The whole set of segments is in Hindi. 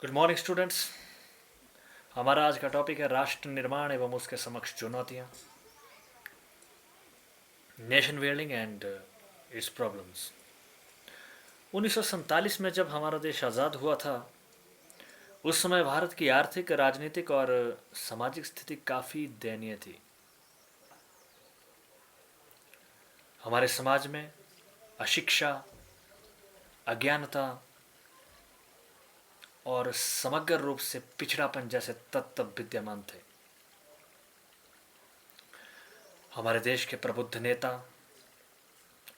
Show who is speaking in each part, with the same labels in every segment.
Speaker 1: Good morning students. हमारा आज का टॉपिक है राष्ट्र निर्माण एवं उसके समक्ष चुनौतियाँ, nation building and it's problems. 1947 में जब हमारा देश आज़ाद हुआ था, उस समय भारत की आर्थिक, राजनीतिक और सामाजिक स्थिति काफ़ी दयनीय थी। हमारे समाज में अशिक्षा, अज्ञानता और समग्र रूप से पिछड़ापन जैसे तत्व विद्यमान थे। हमारे देश के प्रबुद्ध नेता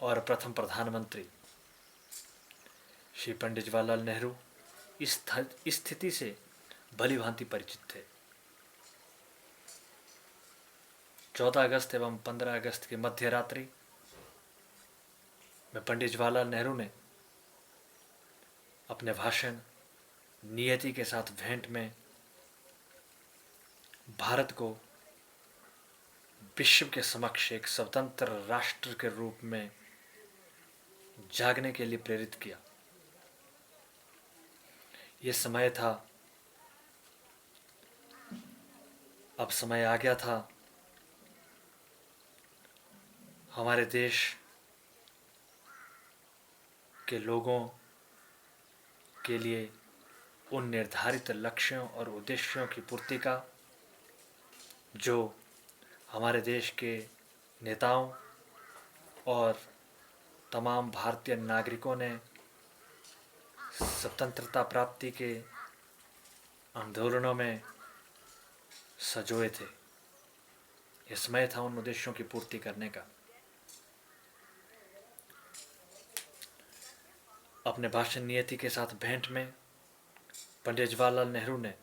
Speaker 1: और प्रथम प्रधानमंत्री श्री पंडित जवाहरलाल नेहरू इस स्थिति से भली भांति परिचित थे। 14 अगस्त एवं 15 अगस्त की मध्य रात्रि में पंडित जवाहरलाल नेहरू ने अपने भाषण नियति के साथ भेंट में भारत को विश्व के समक्ष एक स्वतंत्र राष्ट्र के रूप में जागने के लिए प्रेरित किया। ये समय था, अब समय आ गया था हमारे देश के लोगों के लिए उन निर्धारित लक्ष्यों और उद्देश्यों की पूर्ति का जो हमारे देश के नेताओं और तमाम भारतीय नागरिकों ने स्वतंत्रता प्राप्ति के आंदोलनों में सजोए थे। यह समय था उन उद्देश्यों की पूर्ति करने का। अपने भाषण नियति के साथ भेंट में पंडित जवाहरलाल नेहरू ने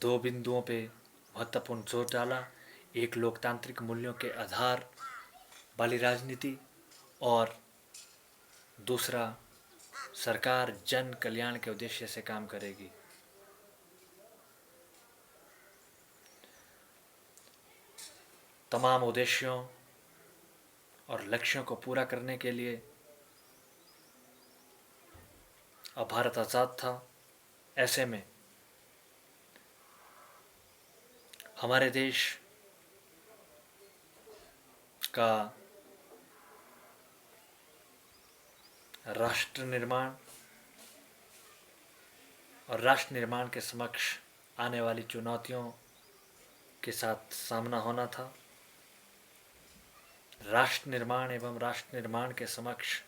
Speaker 1: दो बिंदुओं पे महत्वपूर्ण जोर डाला। एक, लोकतांत्रिक मूल्यों के आधार वाली राजनीति, और दूसरा, सरकार जन कल्याण के उद्देश्य से काम करेगी। तमाम उद्देश्यों और लक्ष्यों को पूरा करने के लिए अब भारत आज़ाद था। ऐसे में हमारे देश का राष्ट्र निर्माण और राष्ट्र निर्माण के समक्ष आने वाली चुनौतियों के साथ सामना होना था। राष्ट्र निर्माण एवं राष्ट्र निर्माण के समक्ष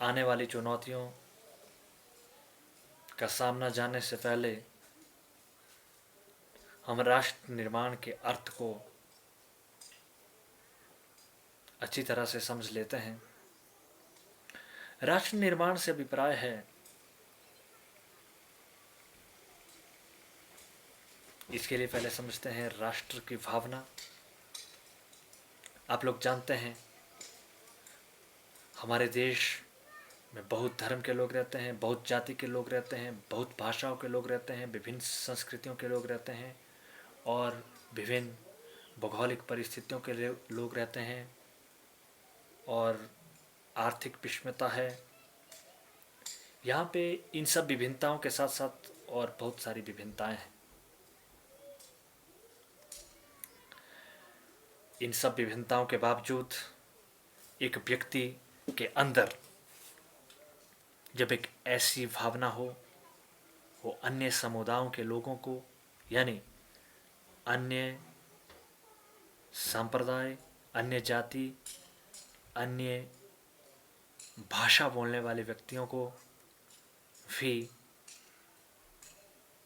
Speaker 1: आने वाली चुनौतियों का सामना जानने से पहले हम राष्ट्र निर्माण के अर्थ को अच्छी तरह से समझ लेते हैं। राष्ट्र निर्माण से अभिप्राय है इसके लिए पहले समझते हैं राष्ट्र की भावना। आप लोग जानते हैं हमारे देश में बहुत धर्म के लोग रहते हैं, बहुत जाति के लोग रहते हैं, बहुत भाषाओं के लोग रहते हैं, विभिन्न संस्कृतियों के लोग रहते हैं और विभिन्न भौगोलिक परिस्थितियों के लोग रहते हैं और आर्थिक विषमता है। यहाँ पे इन सब विभिन्नताओं के साथ साथ और बहुत सारी विभिन्नताएं हैं। इन सब विभिन्नताओं के बावजूद एक व्यक्ति के अंदर जब एक ऐसी भावना हो, वो अन्य समुदायों के लोगों को, यानी अन्य संप्रदाय, अन्य जाति, अन्य भाषा बोलने वाले व्यक्तियों को भी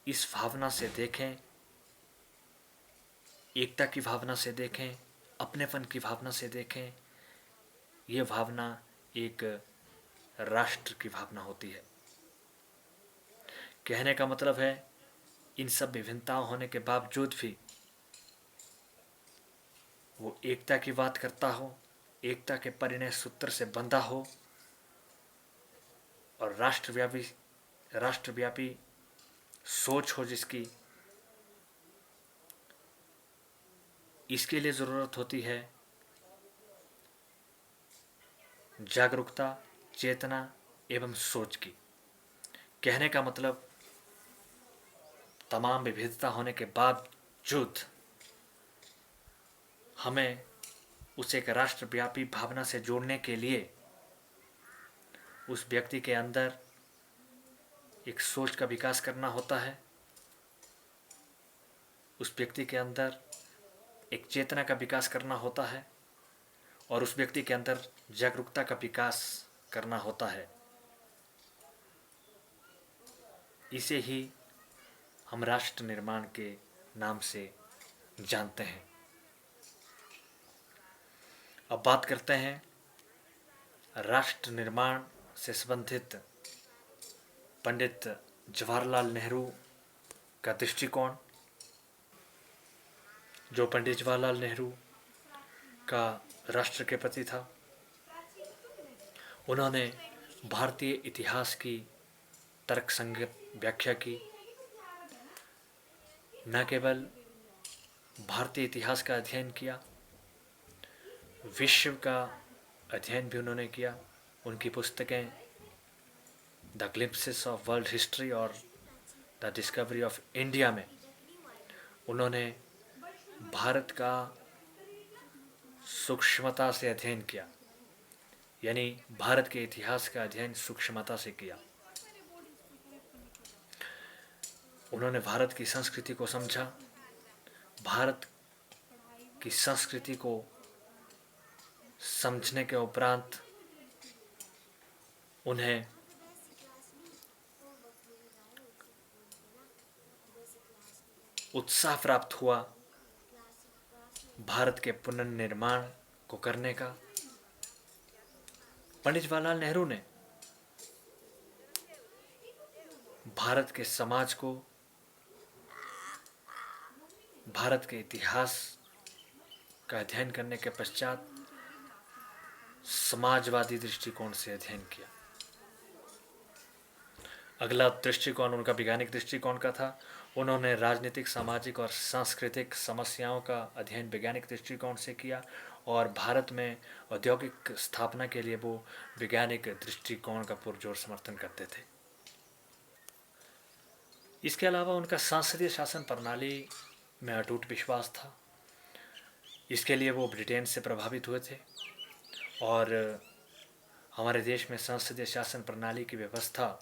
Speaker 1: इस भावना से देखें, एकता की भावना से देखें, अपनेपन की भावना से देखें। ये भावना एक राष्ट्र की भावना होती है। कहने का मतलब है इन सब विभिन्नताओं होने के बावजूद भी वो एकता की बात करता हो, एकता के परिणय सूत्र से बंधा हो और राष्ट्रव्यापी सोच हो जिसकी। इसके लिए ज़रूरत होती है जागरूकता, चेतना एवं सोच की। कहने का मतलब तमाम विविधता होने के बावजूद हमें उसे एक राष्ट्रव्यापी भावना से जोड़ने के लिए उस व्यक्ति के अंदर एक सोच का विकास करना होता है, उस व्यक्ति के अंदर एक चेतना का विकास करना होता है और उस व्यक्ति के अंदर जागरूकता का विकास करना होता है। इसे ही हम राष्ट्र निर्माण के नाम से जानते हैं। अब बात करते हैं राष्ट्र निर्माण से संबंधित पंडित जवाहरलाल नेहरू का दृष्टिकोण। जो पंडित जवाहरलाल नेहरू का राष्ट्र के प्रति था, उन्होंने भारतीय इतिहास की तर्कसंगत व्याख्या की। न केवल भारतीय इतिहास का अध्ययन किया, विश्व का अध्ययन भी उन्होंने किया। उनकी पुस्तकें the glimpses of world history और द डिस्कवरी ऑफ इंडिया में उन्होंने भारत का सूक्ष्मता से अध्ययन किया, यानी भारत के इतिहास का अध्ययन सूक्ष्मता से किया। उन्होंने भारत की संस्कृति को समझा। भारत की संस्कृति को समझने के उपरांत उन्हें उत्साह प्राप्त हुआ भारत के पुनर्निर्माण को करने का। पंडित जवाहरलाल नेहरू ने भारत के समाज को, भारत के इतिहास का अध्ययन करने के पश्चात समाजवादी दृष्टिकोण से अध्ययन किया। अगला दृष्टिकोण उनका वैज्ञानिक दृष्टिकोण का था। उन्होंने राजनीतिक, सामाजिक और सांस्कृतिक समस्याओं का अध्ययन वैज्ञानिक दृष्टिकोण से किया और भारत में औद्योगिक स्थापना के लिए वो वैज्ञानिक दृष्टिकोण का पुरजोर समर्थन करते थे। इसके अलावा उनका संसदीय शासन प्रणाली में अटूट विश्वास था। इसके लिए वो ब्रिटेन से प्रभावित हुए थे और हमारे देश में संसदीय शासन प्रणाली की व्यवस्था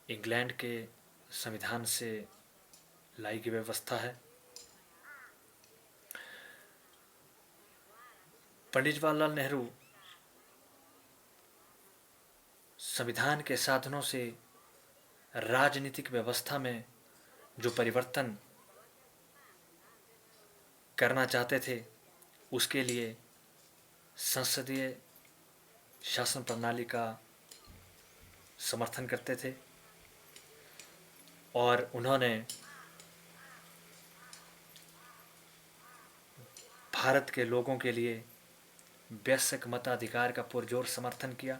Speaker 1: इंग्लैंड के संविधान से लाई गई व्यवस्था है। पंडित जवाहरलाल नेहरू संविधान के साधनों से राजनीतिक व्यवस्था में जो परिवर्तन करना चाहते थे, उसके लिए संसदीय शासन प्रणाली का समर्थन करते थे और उन्होंने भारत के लोगों के लिए वयस्क मताधिकार का पुरजोर समर्थन किया।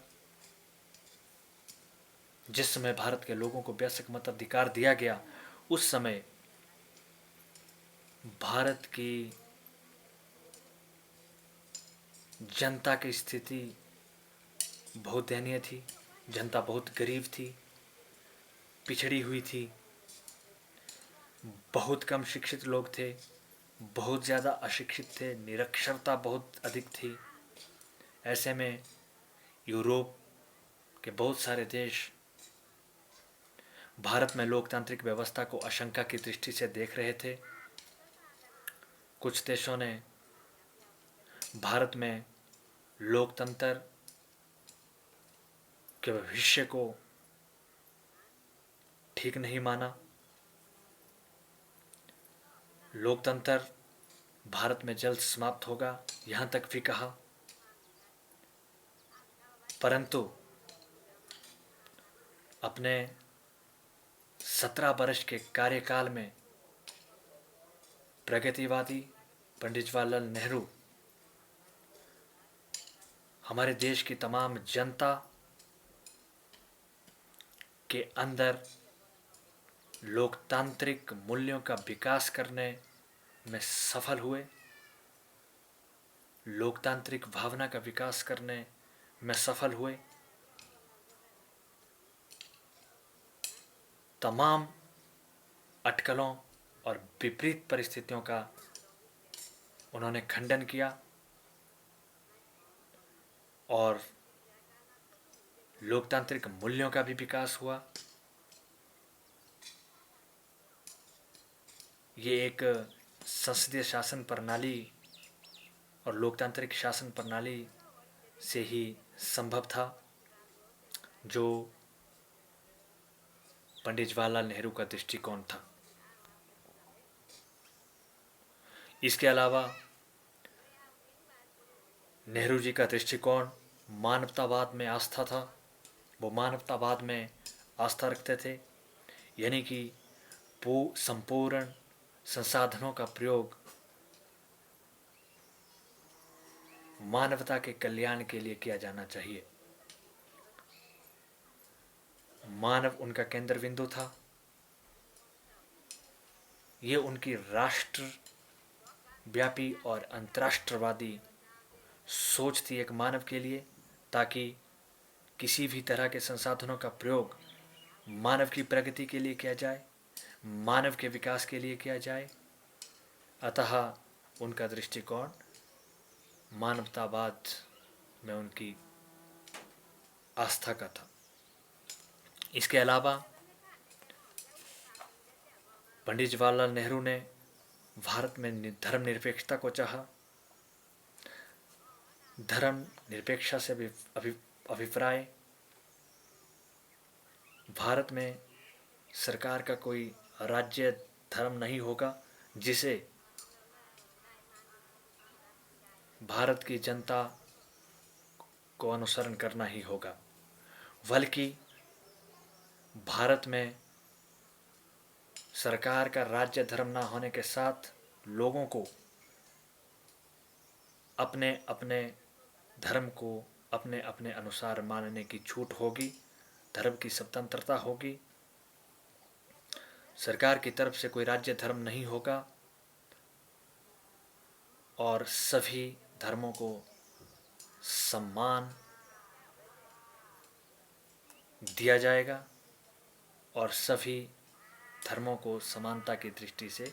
Speaker 1: जिस समय भारत के लोगों को वयस्क मताधिकार दिया गया, उस समय भारत की जनता की स्थिति बहुत दयनीय थी। जनता बहुत गरीब थी, पिछड़ी हुई थी, बहुत कम शिक्षित लोग थे, बहुत ज़्यादा अशिक्षित थे, निरक्षरता बहुत अधिक थी। ऐसे में यूरोप के बहुत सारे देश भारत में लोकतांत्रिक व्यवस्था को आशंका की दृष्टि से देख रहे थे। कुछ देशों ने भारत में लोकतंत्र के भविष्य को ठीक नहीं माना। लोकतंत्र भारत में जल्द समाप्त होगा, यहाँ तक भी कहा। परंतु अपने 17 वर्ष के कार्यकाल में प्रगतिवादी पंडित जवाहरलाल नेहरू हमारे देश की तमाम जनता के अंदर लोकतांत्रिक मूल्यों का विकास करने में सफल हुए, लोकतांत्रिक भावना का विकास करने में सफल हुए। तमाम अटकलों और विपरीत परिस्थितियों का उन्होंने खंडन किया और लोकतांत्रिक मूल्यों का भी विकास हुआ। ये एक संसदीय शासन प्रणाली और लोकतांत्रिक शासन प्रणाली से ही संभव था, जो पंडित जवाहरलाल नेहरू का दृष्टिकोण था। इसके अलावा नेहरू जी का दृष्टिकोण मानवतावाद में आस्था था। वो मानवतावाद में आस्था रखते थे, यानी कि संपूर्ण संसाधनों का प्रयोग मानवता के कल्याण के लिए किया जाना चाहिए। मानव उनका केंद्र बिंदु था। ये उनकी राष्ट्र व्यापी और अंतर्राष्ट्रवादी सोच थी एक मानव के लिए, ताकि किसी भी तरह के संसाधनों का प्रयोग मानव की प्रगति के लिए किया जाए, मानव के विकास के लिए किया जाए। अतः उनका दृष्टिकोण मानवतावाद में उनकी आस्था का था। इसके अलावा पंडित जवाहरलाल नेहरू ने भारत में धर्मनिरपेक्षता को चाहा। धर्म निरपेक्षता से अभिप्राय भारत में सरकार का कोई राज्य धर्म नहीं होगा जिसे भारत की जनता को अनुसरण करना ही होगा, बल्कि भारत में सरकार का राज्य धर्म ना होने के साथ लोगों को अपने अपने धर्म को अपने अपने अनुसार मानने की छूट होगी, धर्म की स्वतंत्रता होगी। सरकार की तरफ से कोई राज्य धर्म नहीं होगा और सभी धर्मों को सम्मान दिया जाएगा और सभी धर्मों को समानता की दृष्टि से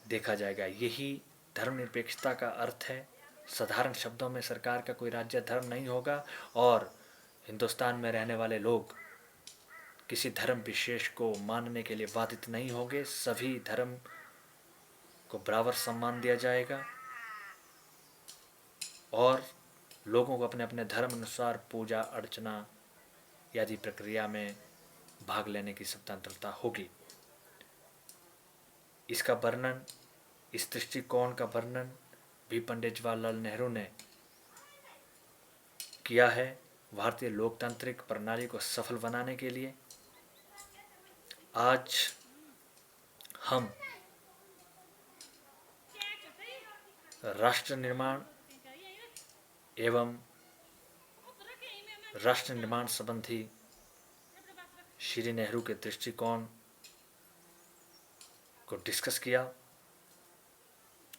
Speaker 1: देखा जाएगा। यही धर्मनिरपेक्षता का अर्थ है। साधारण शब्दों में सरकार का कोई राज्य धर्म नहीं होगा और हिंदुस्तान में रहने वाले लोग किसी धर्म विशेष को मानने के लिए बाधित नहीं होंगे। सभी धर्म को बराबर सम्मान दिया जाएगा और लोगों को अपने अपने धर्म अनुसार पूजा अर्चना आदि प्रक्रिया में भाग लेने की स्वतंत्रता होगी। इसका वर्णन, इस दृष्टिकोण का वर्णन भी पंडित जवाहरलाल नेहरू ने किया है। भारतीय लोकतांत्रिक प्रणाली को सफल बनाने के लिए आज हम राष्ट्र निर्माण एवं राष्ट्र निर्माण संबंधी श्री नेहरू के दृष्टिकोण को डिस्कस किया।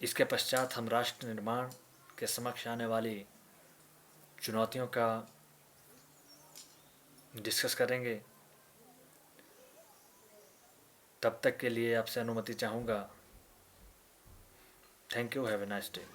Speaker 1: इसके पश्चात हम राष्ट्र निर्माण के समक्ष आने वाली चुनौतियों का डिस्कस करेंगे। तब तक के लिए आपसे अनुमति चाहूँगा। Thank you. Have a nice day.